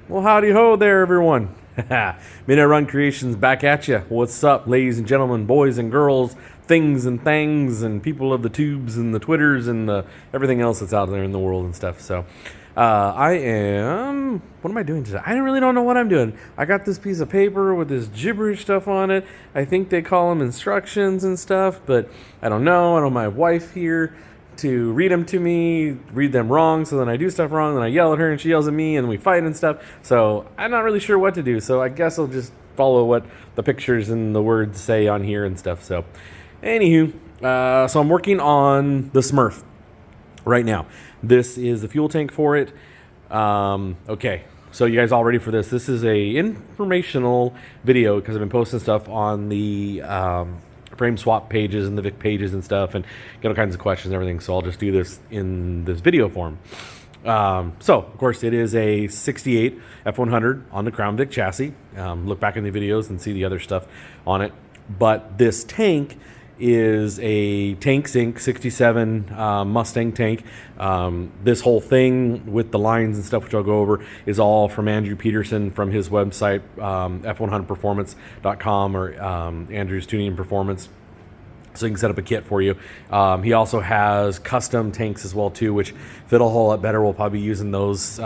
Well, howdy ho there, everyone. Midnight Run Creations back at you. What's up, ladies and gentlemen, boys and girls, things and things, and people of the tubes and the Twitters and the everything else that's out there in the world and stuff. So, what am I doing today? I really don't know what I'm doing. I got this piece of paper with this gibberish stuff on it. I think they call them instructions and stuff, but I don't know. I don't have my wife here to read them to me, read them wrong, so then I do stuff wrong, then I yell at her and she yells at me and we fight and stuff. So I'm not really sure what to do, so I guess I'll just follow what the pictures and the words say on here and stuff. So anywho, so I'm working on the Smurf right now. This is the fuel tank for it. Okay, so you guys all ready for this? This is a informational video because I've been posting stuff on the frame swap pages and the Vic pages and stuff, and get all kinds of questions and everything. So I'll just do this in this video form. So of course it is a 68 F100 on the Crown Vic chassis. Look back in the videos and see the other stuff on it. But this tank is a Tank Sync 67 Mustang tank. This whole thing with the lines and stuff, which I'll go over, is all from Andrew Peterson from his website, f100performance.com, or Andrew's Tuning and Performance. So you can set up a kit for you. He also has custom tanks as well too, which fit a whole lot better. We'll probably be using those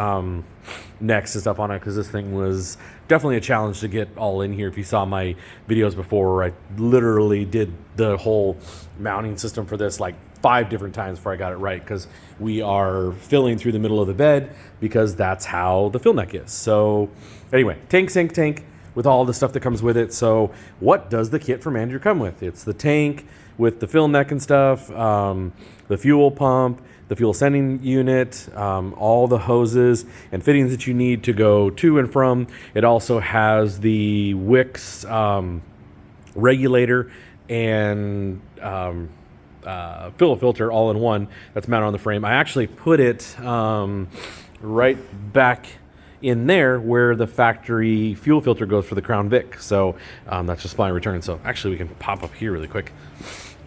next and stuff on it, because this thing was definitely a challenge to get all in here. If you saw my videos before, where I literally did the whole mounting system for this like 5 different times before I got it right, because we are filling through the middle of the bed, because that's how the fill neck is. So anyway, Tank Sync tank with all the stuff that comes with it. So what does the kit from Andrew come with? It's the tank with the fill neck and stuff, the fuel pump, the fuel sending unit, all the hoses and fittings that you need to go to and from. It also has the Wix regulator and fill filter all in one that's mounted on the frame. I actually put it right back in there where the factory fuel filter goes for the Crown Vic. So that's just supply and return. So actually we can pop up here really quick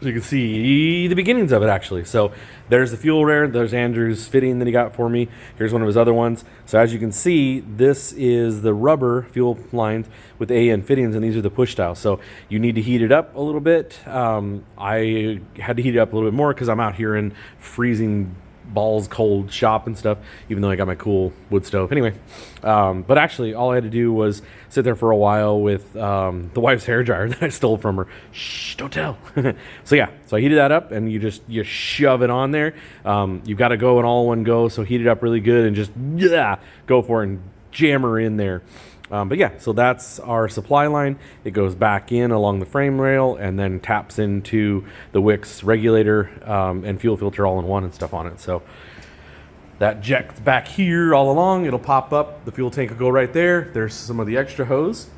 so you can see the beginnings of it actually. So there's the fuel rail, there's Andrew's fitting that he got for me. Here's one of his other ones. So as you can see, this is the rubber fuel lines with AN fittings, and these are the push styles. So you need to heat it up a little bit. I had to heat it up a little bit more because I'm out here in freezing balls cold shop and stuff, even though I got my cool wood stove anyway. But actually all I had to do was sit there for a while with the wife's hair dryer that I stole from her. Shh, don't tell. So yeah, so I heated that up, and you shove it on there. You've got to go in all one go, so heat it up really good and just go for it and jam her in there. But yeah, so that's our supply line. It goes back in along the frame rail and then taps into the Wix regulator and fuel filter all in one and stuff on it. So that jets back here all along. It'll pop up. The fuel tank will go right there. There's some of the extra hose.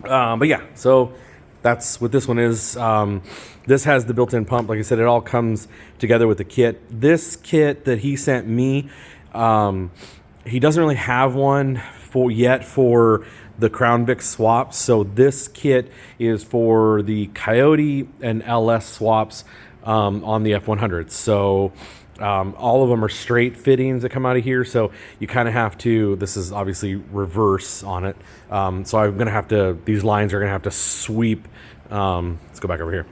But yeah, so that's what this one is. This has the built-in pump. Like I said, it all comes together with the kit. This kit that he sent me, he doesn't really have one for the Crown Vic swaps. So this kit is for the Coyote and LS swaps on the F100. So all of them are straight fittings that come out of here. So you kind of have to, this is obviously reverse on it. So I'm going to have to, these lines are going to have to sweep. Let's go back over here.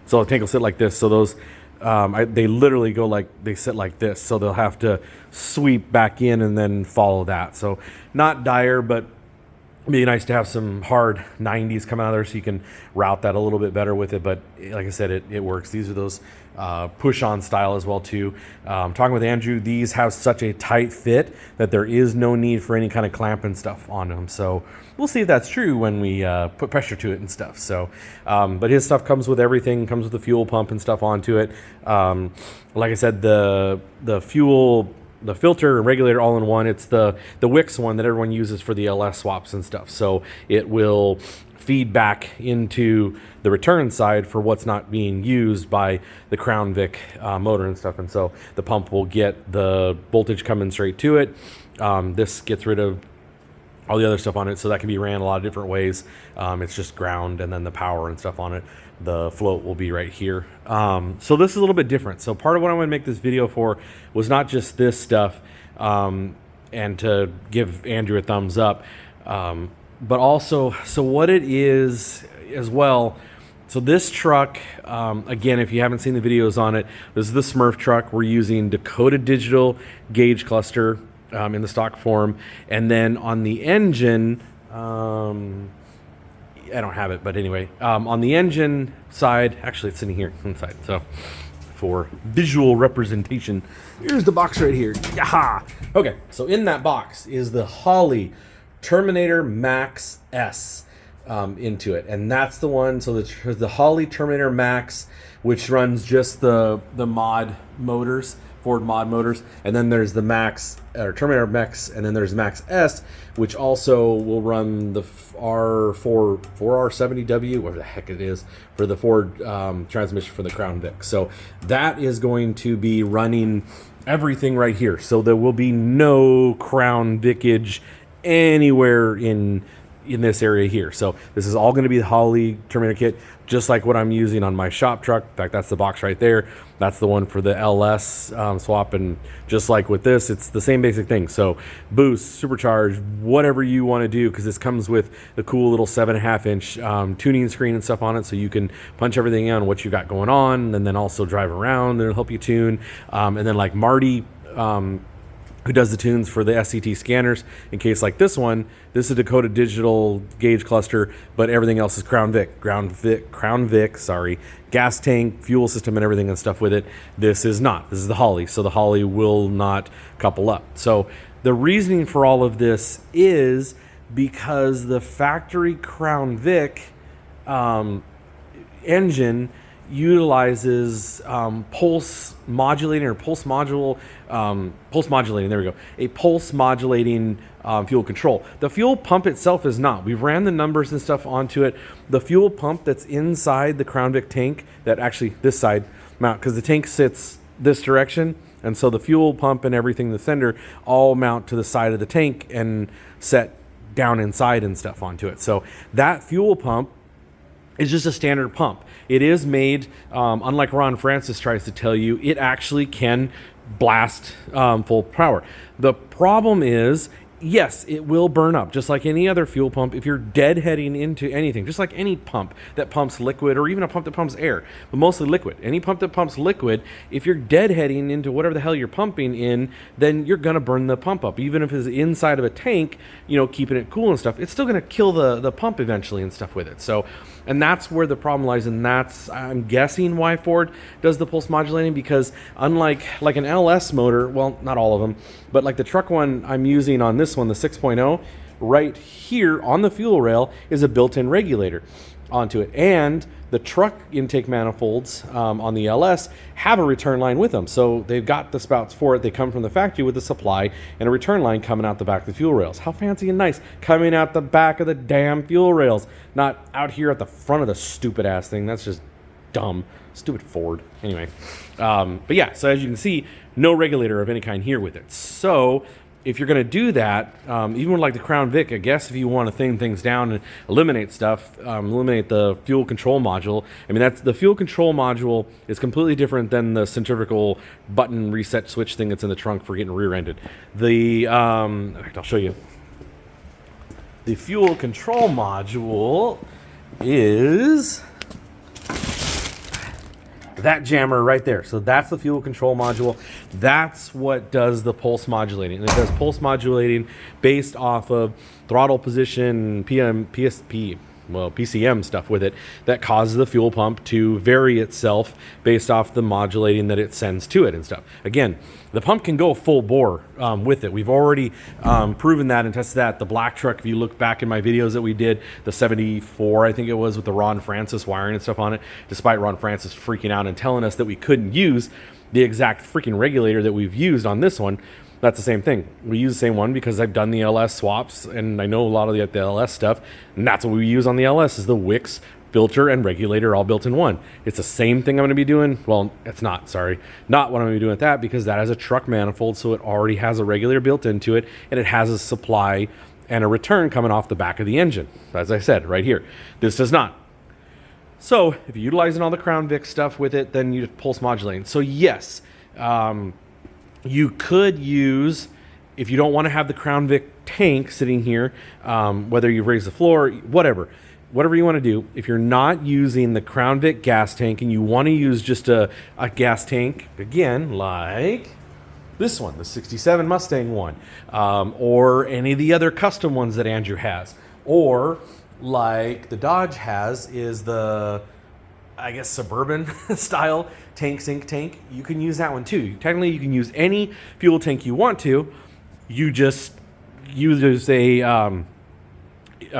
So the tank will sit like this. So those, they literally go like, they sit like this. So they'll have to sweep back in and then follow that. So not dire, but it'd be nice to have some hard 90s come out of there so you can route that a little bit better with it. But like I said, it works. These are those push-on style as well too. Talking with Andrew, these have such a tight fit that there is no need for any kind of clamping stuff on them. So we'll see if that's true when we put pressure to it and stuff. So, but his stuff comes with everything, comes with the fuel pump and stuff onto it. Like I said, the fuel, the filter and regulator all in one. It's the Wix one that everyone uses for the LS swaps and stuff. So it will feed back into the return side for what's not being used by the Crown Vic motor and stuff. And so the pump will get the voltage coming straight to it. This gets rid of all the other stuff on it, so that can be ran a lot of different ways. It's just ground and then the power and stuff on it. The float will be right here. So this is a little bit different. So part of what I'm going to make this video for was not just this stuff. and to give Andrew a thumbs up. But also, so what it is as well. So this truck, again, if you haven't seen the videos on it, this is the Smurf truck. We're using Dakota Digital gauge cluster in the stock form. And then on the engine, I don't have it, but anyway, on the engine side, actually it's sitting here inside. So for visual representation, here's the box right here. Yaha! Okay, so in that box is the Holley Terminator Max S. Into it, and that's the one. So the Holley Terminator Max, which runs just the mod motors, Ford mod motors, and then there's the Max or Terminator Max, and then there's Max S, which also will run the R70W, whatever the heck it is, for the Ford transmission for the Crown Vic. So that is going to be running everything right here. So there will be no Crown Vicage anywhere in this area here. So this is all going to be the Holley Terminator kit, just like what I'm using on my shop truck. In fact, that's the box right there. That's the one for the LS swap, and just like with this, it's the same basic thing. So boost, supercharge, whatever you want to do, because this comes with the cool little 7.5 inch tuning screen and stuff on it, so you can punch everything in on what you got going on, and then also drive around and it'll help you tune. And then like Marty, who does the tunes for the SCT scanners, in case like this one, this is a Dakota Digital gauge cluster, but everything else is Crown Vic, gas tank, fuel system, and everything and stuff with it. This is not. This is the Holley, so the Holley will not couple up. So the reasoning for all of this is because the factory Crown Vic engine utilizes pulse modulating, there we go, a pulse modulating fuel control. The fuel pump itself is not. We've ran the numbers and stuff onto it. The fuel pump that's inside the Crown Vic tank, that actually this side mount, because the tank sits this direction, and so the fuel pump and everything, the sender, all mount to the side of the tank and set down inside and stuff onto it. So that fuel pump is just a standard pump. It is made, unlike Ron Francis tries to tell you, it actually can blast full power. The problem is, yes, it will burn up, just like any other fuel pump. If you're deadheading into anything, just like any pump that pumps liquid, or even a pump that pumps air, but mostly liquid. Any pump that pumps liquid, if you're deadheading into whatever the hell you're pumping in, then you're gonna burn the pump up. Even if it's inside of a tank, you know, keeping it cool and stuff, it's still gonna kill the pump eventually and stuff with it. So, and that's where the problem lies, and that's, I'm guessing, why Ford does the pulse modulating, because unlike like an LS motor, well, not all of them, but like the truck one I'm using on this one, the 6.0, right here on the fuel rail is a built-in regulator onto it. And the truck intake manifolds on the LS have a return line with them. So they've got the spouts for it. They come from the factory with a supply and a return line coming out the back of the fuel rails. How fancy and nice. Coming out the back of the damn fuel rails. Not out here at the front of the stupid ass thing. That's just dumb. Stupid Ford. Anyway. But yeah, so as you can see, no regulator of any kind here with it. So if you're going to do that, even with like the Crown Vic, I guess if you want to thin things down and eliminate stuff, eliminate the fuel control module. I mean, that's the fuel control module is completely different than the centrifugal button reset switch thing that's in the trunk for getting rear-ended. The in fact, I'll show you. The fuel control module is that jammer right there. So that's the fuel control module. That's what does the pulse modulating. And it does pulse modulating based off of throttle position, PCM stuff with it, that causes the fuel pump to vary itself based off the modulating that it sends to it and stuff. Again, the pump can go full bore with it. We've already proven that and tested that. The black truck, if you look back in my videos that we did, the 74, I think it was, with the Ron Francis wiring and stuff on it, despite Ron Francis freaking out and telling us that we couldn't use the exact freaking regulator that we've used on this one. That's the same thing. We use the same one because I've done the LS swaps and I know a lot of the LS stuff, and that's what we use on the LS is the Wix filter and regulator all built in one. It's the same thing I'm going to be doing. Well, it's not, sorry. Not what I'm going to be doing with that, because that has a truck manifold, so it already has a regulator built into it, and it has a supply and a return coming off the back of the engine, as I said, right here. This does not. So if you're utilizing all the Crown Vic stuff with it, then you pulse modulating. So yes, you could use if you don't want to have the Crown Vic tank sitting here, whether you've raised the floor, whatever you want to do, if you're not using the Crown Vic gas tank and you want to use just a gas tank, again, like this one, the 67 Mustang one, or any of the other custom ones that Andrew has, or like the Dodge has, is the, I guess, Suburban style sink tank. You can use that one too. Technically, you can use any fuel tank you want to. You just use a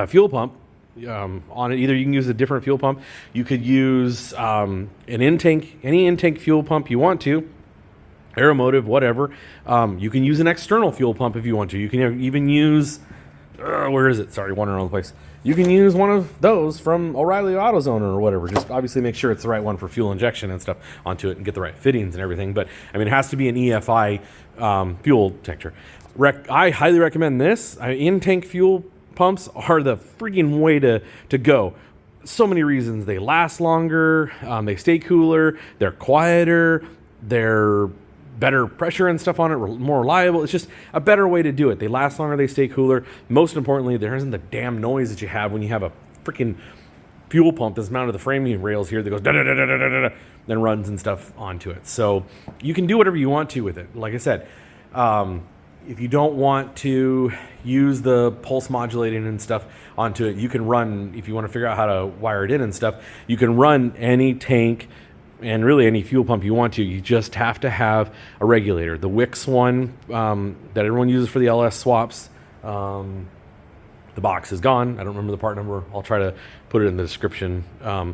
fuel pump on it. Either you can use a different fuel pump. You could use an in-tank, any in-tank fuel pump you want to, Aeromotive, whatever. You can use an external fuel pump if you want to. You can even use, where is it? Sorry, wandering all the place. You can use one of those from O'Reilly AutoZone or whatever. Just obviously make sure it's the right one for fuel injection and stuff onto it and get the right fittings and everything. But I mean, it has to be an EFI fuel detector. I highly recommend this. In-tank fuel pumps are the freaking way to go. So many reasons. They last longer, they stay cooler, they're quieter, they're better pressure and stuff on it, more reliable. It's just a better way to do it. They last longer, they stay cooler. Most importantly, there isn't the damn noise that you have when you have a freaking fuel pump that's mounted to the framing rails here that goes da da da da da da da, then runs and stuff onto it. So you can do whatever you want to with it. Like I said, if you don't want to use the pulse modulating and stuff onto it, you can run, if you want to figure out how to wire it in and stuff, you can run any tank and really any fuel pump you want to. You just have to have a regulator. The Wix one that everyone uses for the LS swaps, the box is gone. I don't remember the part number. I'll try to put it in the description. I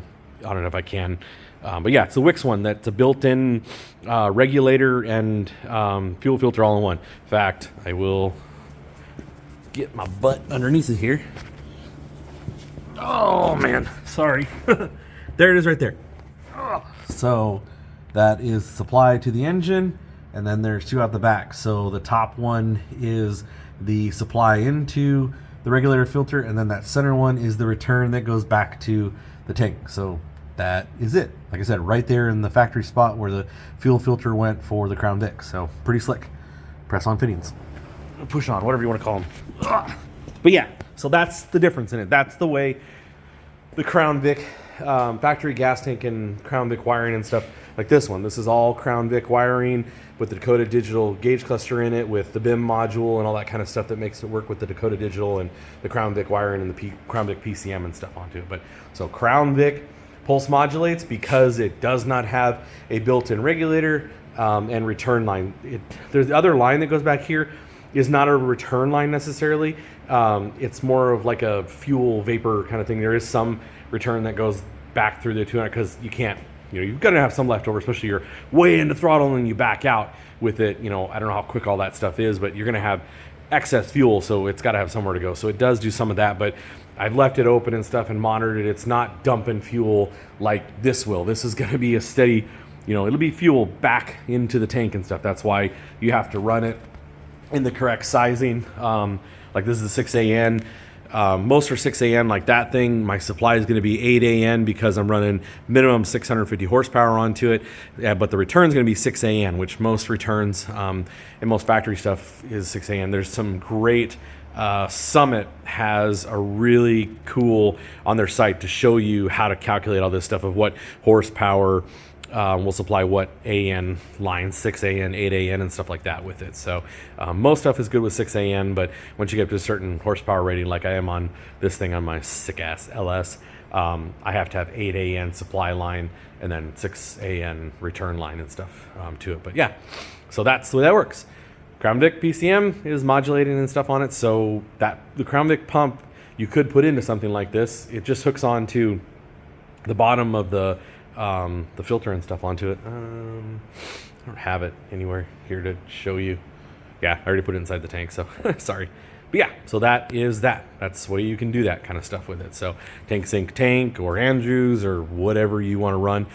don't know if I can. But yeah, it's the Wix one that's a built-in regulator and fuel filter all in one. In fact, I will get my butt underneath it here. Oh man, sorry. There it is right there. So that is supply to the engine, and then there's two out the back. So the top one is the supply into the regulator filter, and then that center one is the return that goes back to the tank. So that is it. Like I said, right there in the factory spot where the fuel filter went for the Crown Vic. So pretty slick. Press on fittings. Push on, whatever you want to call them. But yeah, so that's the difference in it. That's the way the Crown Vic factory gas tank and Crown Vic wiring and stuff like this one. This is all Crown Vic wiring with the Dakota Digital gauge cluster in it, with the BIM module and all that kind of stuff that makes it work with the Dakota Digital and the Crown Vic wiring and the Crown Vic PCM and stuff onto it. But so Crown Vic pulse modulates because it does not have a built-in regulator and return line. There's the other line that goes back here is not a return line necessarily. It's more of like a fuel vapor kind of thing. There is some return that goes back through the 200 because you can't, you've got to have some leftover, especially you're way into throttle and you back out with it. I don't know how quick all that stuff is, but you're going to have excess fuel, so it's got to have somewhere to go. So it does do some of that, but I've left it open and stuff and monitored it. It's not dumping fuel like this will. This is going to be a steady, it'll be fuel back into the tank and stuff. That's why you have to run it in the correct sizing. Like this is a 6AN. Most are 6AN like that thing. My supply is going to be 8AN because I'm running minimum 650 horsepower onto it. Yeah, but the return is going to be 6AN, which most returns and most factory stuff is 6AN. There's some great, Summit has a really cool on their site to show you how to calculate all this stuff of what horsepower will supply what AN lines, 6AN, 8AN, and stuff like that with it. So most stuff is good with 6AN, but once you get to a certain horsepower rating, like I am on this thing on my sick-ass LS, I have to have 8AN supply line and then 6AN return line and stuff to it. But yeah, so that's the way that works. Crown Vic PCM is modulating and stuff on it, so that the Crown Vic pump you could put into something like this. It just hooks on to the bottom of the filter and stuff onto it. I don't have it anywhere here to show you. Yeah, I already put it inside the tank, so sorry. But yeah, so that is that. That's the way you can do that kind of stuff with it. So Tank Sync Tank or Andrews or whatever you want to run.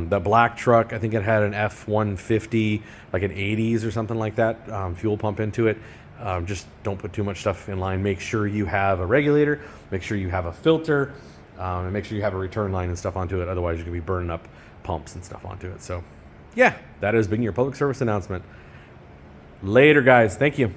That black truck, I think it had an F-150, like an 80s or something like that, fuel pump into it. Just don't put too much stuff in line. Make sure you have a regulator. Make sure you have a filter. And make sure you have a return line and stuff onto it. Otherwise, you're going to be burning up pumps and stuff onto it. So yeah, that has been your public service announcement. Later, guys. Thank you.